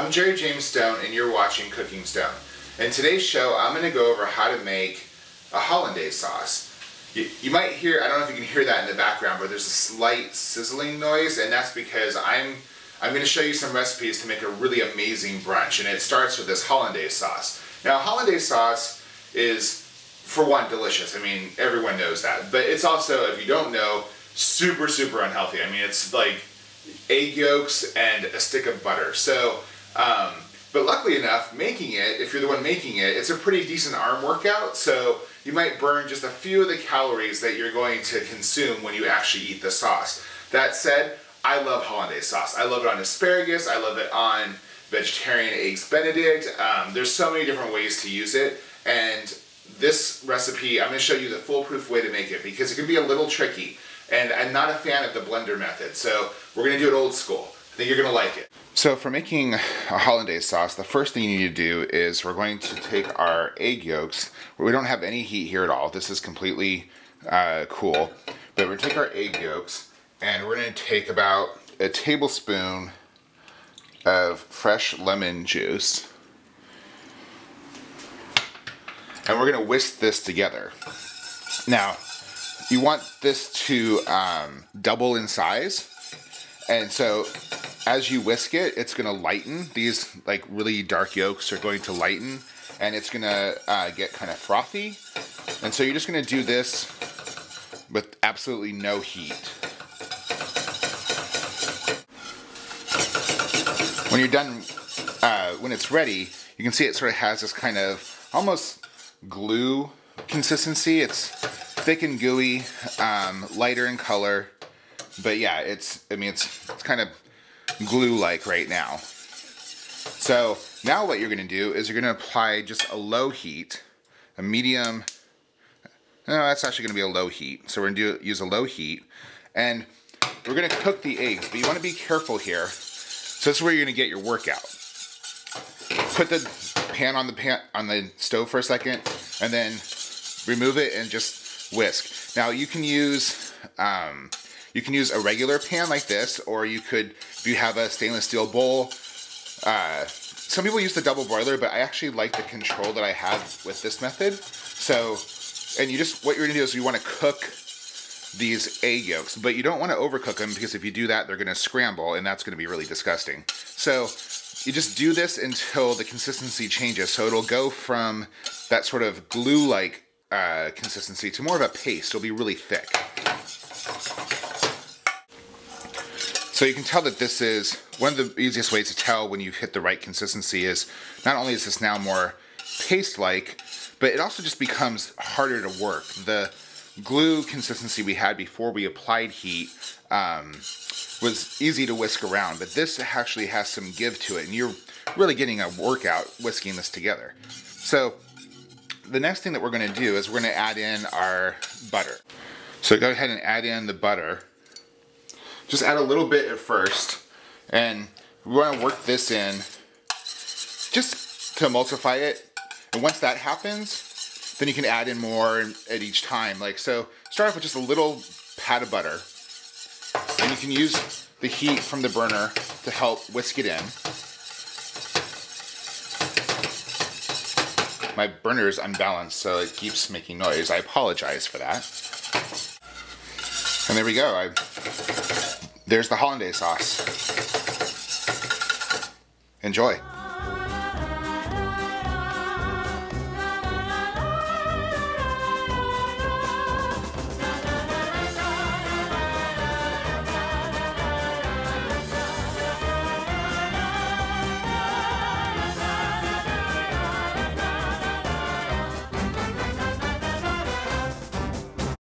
I'm Jerry James Stone and you're watching Cooking Stone. In today's show, I'm going to go over how to make a hollandaise sauce. You might hear, I don't know if you can hear that in the background, but there's a slight sizzling noise, and that's because I'm going to show you some recipes to make a really amazing brunch, and it starts with this hollandaise sauce. Now, hollandaise sauce is, for one, delicious. I mean, everyone knows that, but it's also, if you don't know, super, super unhealthy. I mean, it's like egg yolks and a stick of butter. So, but luckily enough, making it, if you're the one making it, it's a pretty decent arm workout, so you might burn just a few of the calories that you're going to consume when you actually eat the sauce. That said, I love hollandaise sauce. I love it on asparagus, I love it on vegetarian eggs benedict. There's so many different ways to use it, and this recipe, I'm going to show you the foolproof way to make it because it can be a little tricky, and I'm not a fan of the blender method, so we're going to do it old school. I think you're going to like it. So for making a hollandaise sauce, the first thing you need to do is we're going to take our egg yolks. We don't have any heat here at all. This is completely cool. But we're going to take our egg yolks and we're going to take about a tablespoon of fresh lemon juice. And we're going to whisk this together. Now, you want this to double in size. And so as you whisk it, it's going to lighten. These like really dark yolks are going to lighten, and it's going to get kind of frothy. And so you're just going to do this with absolutely no heat. When you're done, when it's ready, you can see it sort of has this kind of almost glue consistency. It's thick and gooey, lighter in color. But yeah, it's kind of glue-like right now. So now what you're going to do is you're going to apply just a low heat, a medium, no, that's actually going to be a low heat. So we're going to use a low heat, and we're going to cook the eggs, but you want to be careful here. So this is where you're going to get your workout. Put the pan on the stove for a second, and then remove it and just whisk. Now you can use a regular pan like this, or you could, if you have a stainless steel bowl. Some people use the double boiler, but I actually like the control that I have with this method. So, and what you're gonna do is you wanna cook these egg yolks, but you don't wanna overcook them because if you do that, they're gonna scramble and that's gonna be really disgusting. So you just do this until the consistency changes. So it'll go from that sort of glue-like consistency to more of a paste. It'll be really thick. So you can tell that this is, one of the easiest ways to tell when you've hit the right consistency is, not only is this now more paste-like, but it also just becomes harder to work. The glue consistency we had before we applied heat was easy to whisk around, but this actually has some give to it, and you're really getting a workout whisking this together. So the next thing that we're going to do is we're going to add in our butter. So go ahead and add in the butter. Just add a little bit at first, and we want to work this in just to emulsify it. And once that happens, then you can add in more at each time. Like so, start off with just a little pat of butter, and you can use the heat from the burner to help whisk it in. My burner is unbalanced, so it keeps making noise. I apologize for that. And there we go. There's the hollandaise sauce. Enjoy.